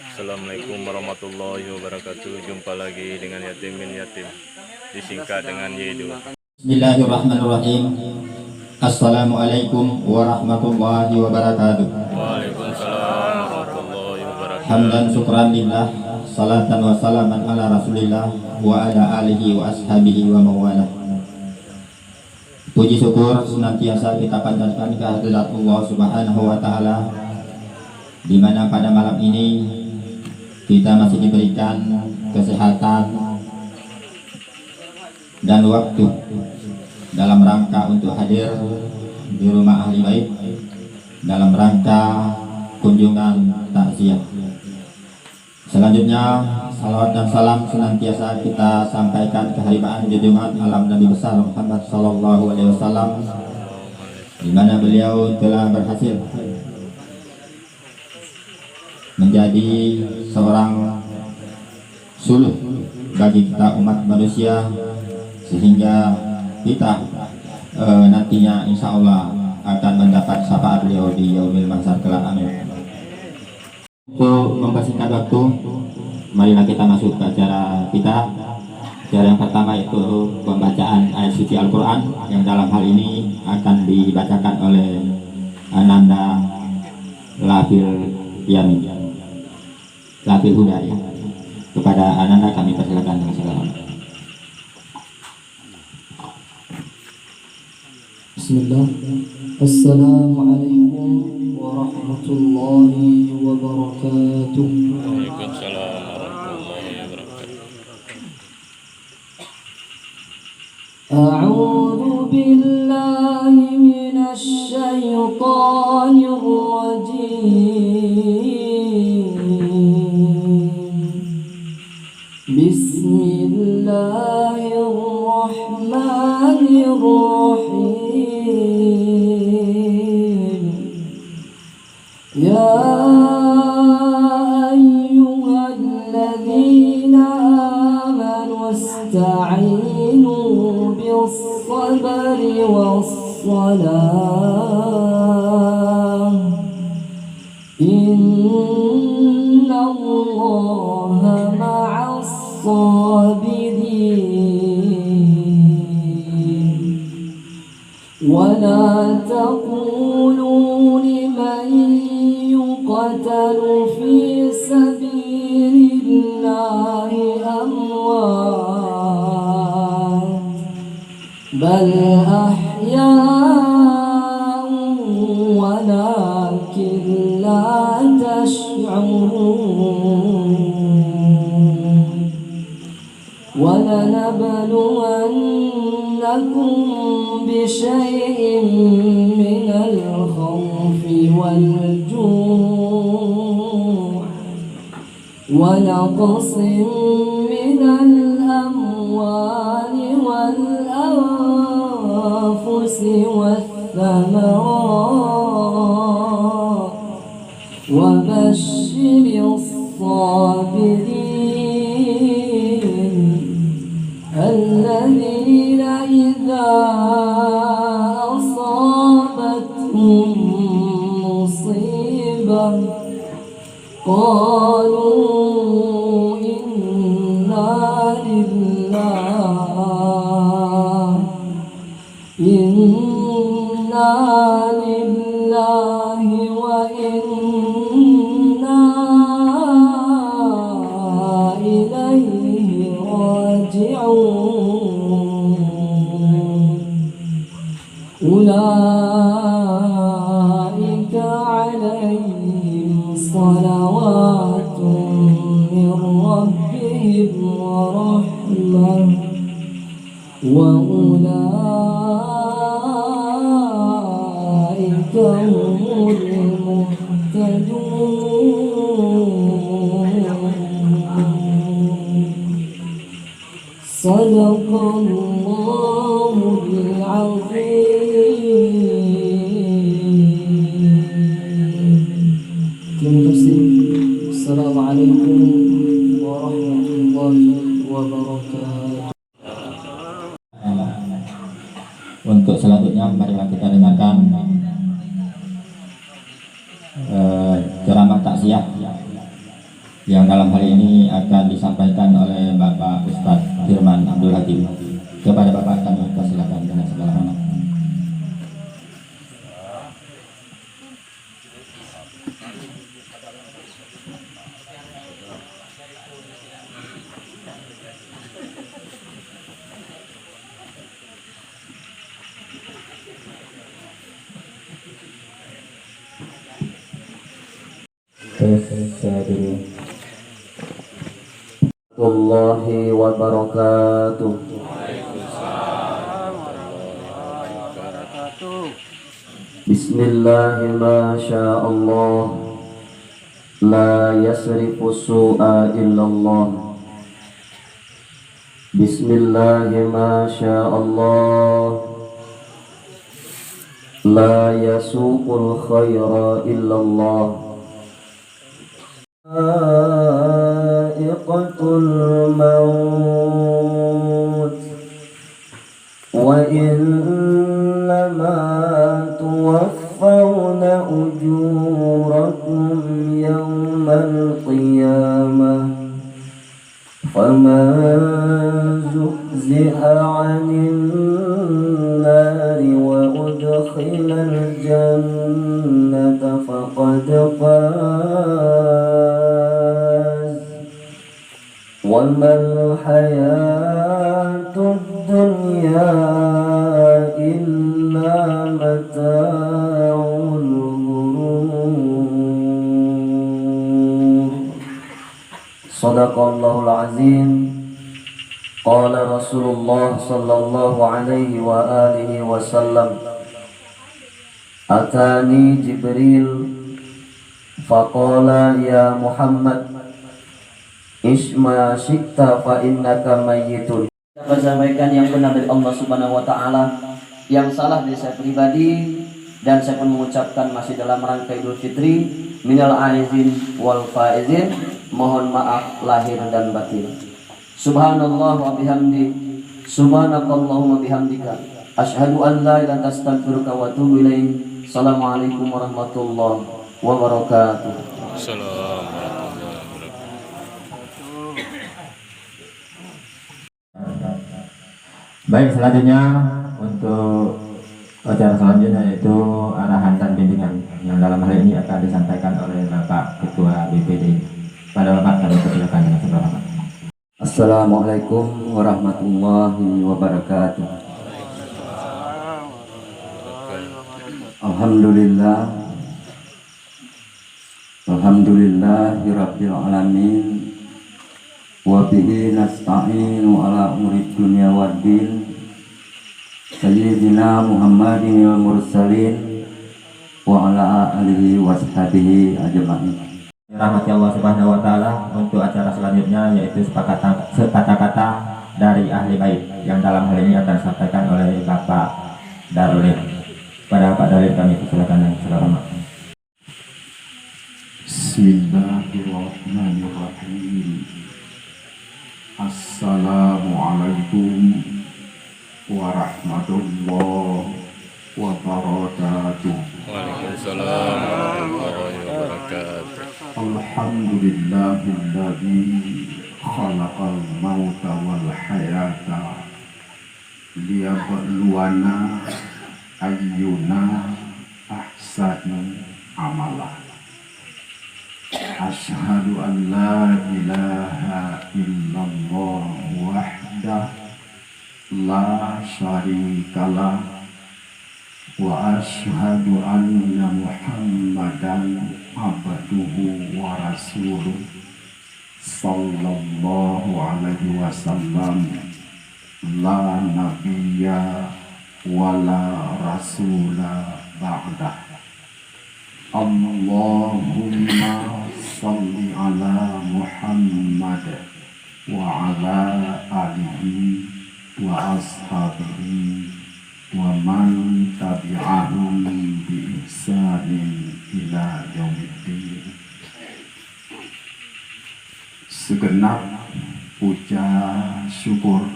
Assalamualaikum warahmatullahi wabarakatuh. Jumpa lagi dengan Yatimin Yatim, disingkat dengan Yedo. Bismillahirrahmanirrahim. Assalamualaikum warahmatullahi wabarakatuh. Waalaikumsalam warahmatullahi wabarakatuh. Hamdan syukran lillah, salatan wa salaman ala rasulillah wa ala alihi wa ashabihi wa mawala. Puji syukur senantiasa kita panjatkan kehadirat Allah Subhanahu wa taala, di mana pada malam ini kita masih diberikan kesehatan dan waktu dalam rangka untuk hadir di rumah ahli bait dalam rangka kunjungan takziah. Selanjutnya salawat dan salam senantiasa kita sampaikan ke haribaan junjungan alam Nabi besar Muhammad sallallahu alaihi wasallam, di mana beliau telah berhasil menjadi seorang suluh bagi kita umat manusia, sehingga kita nantinya insya Allah akan mendapat syafaat beliau di yaumil mahsyar kelak. Amin. Untuk mempersingkat waktu, marilah kita masuk ke acara kita. Acara yang pertama yaitu pembacaan ayat suci Al-Quran, yang dalam hal ini akan dibacakan oleh Ananda Lafil Yamin, Lafil Huda ya. Kepada Ananda kami persilakan dengan segala hormat. Bismillah. Assalamualaikum warahmatullahi wabarakatuh. Waalaikumsalam warahmatullahi wabarakatuh. A'udzu billahi minasy syaithanir rajim. Bismillahirrahmanirrahim. Ya ayyuhalladzina amanu ista'inu bis-sabri was-salah. Innallaha ma'as sabirin. Wa la taqulu liman yuqtalu fi sabilillahi amwat, bal ahya'un walakin la tash'urun. وَلَنَبْلُوَنَّكُمْ بِشَيْءٍ مِّنَ الْخَوْفِ وَالْجُوعِ وَنَقْصٍ مِّنَ الْأَمْوَالِ وَالْأَنفُسِ وَالثَّمَرَاتِ وَبَشِّرِ الصَّابِرِينَ الذين إذا أصابتهم مصيبة قالوا إنا لله وإنا إليه راجعون. أولئك عليهم صلوات من ربهم ورحمة وأولئك هم المهتدون. صدق الله العظيم. Terima kasih. Assalamualaikum warahmatullahi wabarakatuh. Untuk selanjutnya marilah kita dengarkan ceramah takziah yang dalam hal ini akan disampaikan oleh Bapak Ustadz Firman Abdul Hakim. Kepada Bapak kami persilakan dengan segala hormat. Warahmatullahi wabarakatuh. Bismillahi ma sya Allah, la yasrifu su'a illallah. Bismillahi ma sya Allah, la yasuqul khaira illallah. Iqatul maut wa innama tuwaffawna ujurakum yawmal qiyamah faman zuhziha 'anil nari wa udkhilal jannata faqad وما الحياة الدنيا إلا متاع الغرور. صدق الله العظيم. قال رسول الله صلى الله عليه وآله وسلم أتاني جبريل فقال يا محمد Isma syikta fa innaka mayyitun. Dapat sampaikan yang benar dari Allah Subhanahu wa taala, yang salah dari saya pribadi, dan saya pun mengucapkan masih dalam rangka Idul Fitri, minal aizin wal faizin, mohon maaf lahir dan batin. Subhanallah wa bihamdi, subhanakallahumma bihamdika, asyhadu an la ilaha illa anta astaghfiruka wa atubu ilaik. Assalamualaikum warahmatullahi wabarakatuh. Assalamualaikum. Baik, selanjutnya untuk acara selanjutnya yaitu arahan dan bimbingan yang dalam hal ini akan disampaikan oleh Bapak Ketua BPD. Pada Bapak kami persilakan dengan segala hormat. Assalamualaikum warahmatullahi wabarakatuh. Alhamdulillah, alhamdulillahirabbil alamin. Wa bihi nasta'inu ala umuri dunya waddin. Sayyidina Muhammadin al-mursalin wa ala alihi wa sahbihi ajma'in. Rahmati Allah Subhanahu wa taala, untuk acara selanjutnya yaitu kata-kata dari ahli bait yang dalam hal ini akan disampaikan oleh Bapak Darulin. Pada Bapak Darulin kami persilakan dengan segala hormat. Bismillahirrahmanirrahim. Assalamualaikum warahmatullahi wabarakatuh. Waalaikumsalam warahmatullahi wabarakatuh. Alhamdulillahilladzi khalaqal mauta wal hayata liyabluwana ayyuna ahsanu amala. Asyhadu an la ilaha illallah wahdah la syarikalah wa asyhadu anna Muhammadan abduhu wa rasuluh sallallahu alaihi wasallam la nabiyya wa la rasula ba'dah. Allahumma salli ala Muhammad wa ala alihi wa ashabihi wa man tabi'ahum bi ihsanin ila yaumiddin. Segenap puja syukur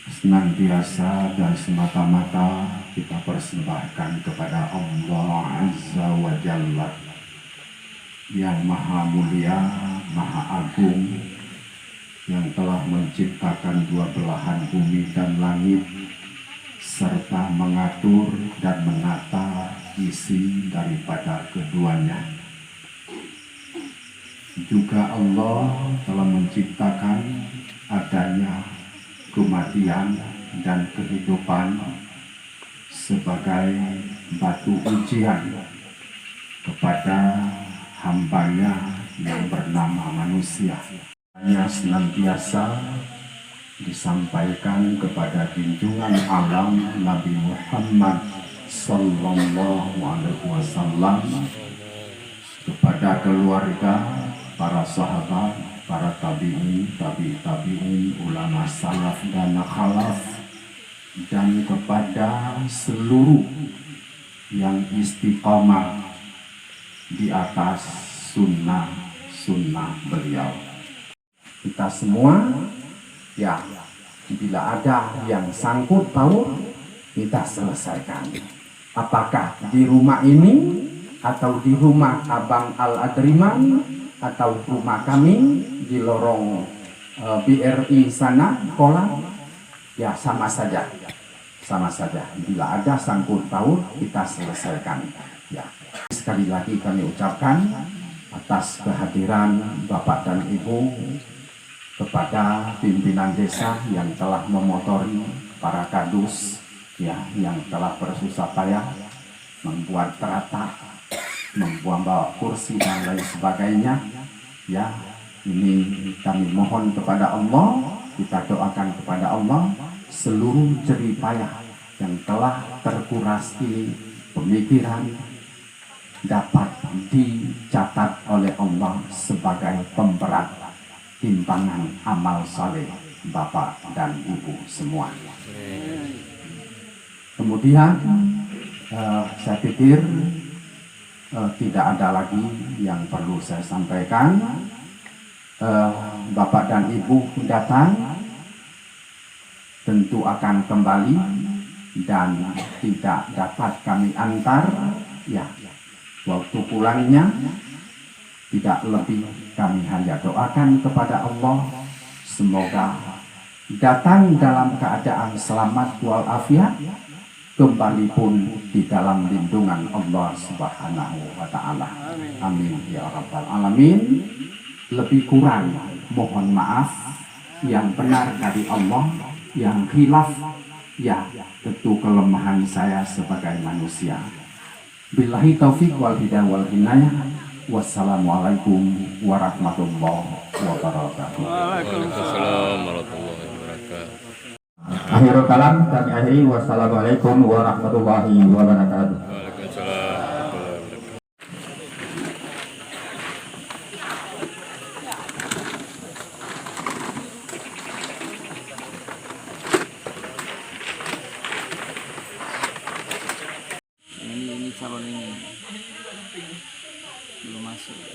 senantiasa dan semata-mata kita persembahkan kepada Allah Azza wa Jalla yang maha mulia, maha agung, yang telah menciptakan dua belahan bumi dan langit, serta mengatur dan menata isi daripada keduanya. Juga Allah telah menciptakan adanya kematian dan kehidupan sebagai batu ujian kepada hambanya yang bernama manusia. Hanya senantiasa disampaikan kepada junjungan alam Nabi Muhammad Sallallahu Alaihi Wasallam, kepada keluarga, para sahabat, para tabi'in, tabi'in, ulama salaf dan khalaf, dan kepada seluruh yang istiqamah di atas sunnah beliau. Kita semua, ya, bila ada yang sangkut paut, kita selesaikan. Apakah di rumah ini, atau di rumah Abang Al-Adriman, atau rumah kami di lorong BRI sana, kolam, ya sama saja. Bila ada sangkut paut, kita selesaikan. Ya, sekali lagi kami ucapkan atas kehadiran Bapak dan Ibu, kepada pimpinan desa yang telah memotori para kadus, ya, yang telah bersusah payah membuat teratak, membawa kursi dan lain sebagainya. Ya, ini kami mohon kepada Allah, kita doakan kepada Allah seluruh jerih payah yang telah terkuras ini, pemikiran dapat dicatat oleh Allah sebagai pemberat timbangan amal saleh Bapak dan Ibu semua. Kemudian saya pikir tidak ada lagi yang perlu saya sampaikan. Bapak dan Ibu datang tentu akan kembali dan tidak dapat kami antar, ya, waktu pulangnya tidak lebih kami hanya doakan kepada Allah semoga datang dalam keadaan selamat walafiat, kembali pun di dalam lindungan Allah Subhanahu wa Ta'ala. Amin ya rabbal alamin. Lebih kurang mohon maaf, yang benar dari Allah, yang khilaf ya tentu kelemahan saya sebagai manusia. Billahi taufiq wal hidayah wal hinayah. Wassalamualaikum warahmatullahi wabarakatuh. Waalaikumsalam warahmatullahi wabarakatuh. Akhirul kalam kami akhiri. Wassalamualaikum warahmatullahi wabarakatuh. Waalaikumsalam warahmatullahi wabarakatuh. Ini calon ini belum masuk.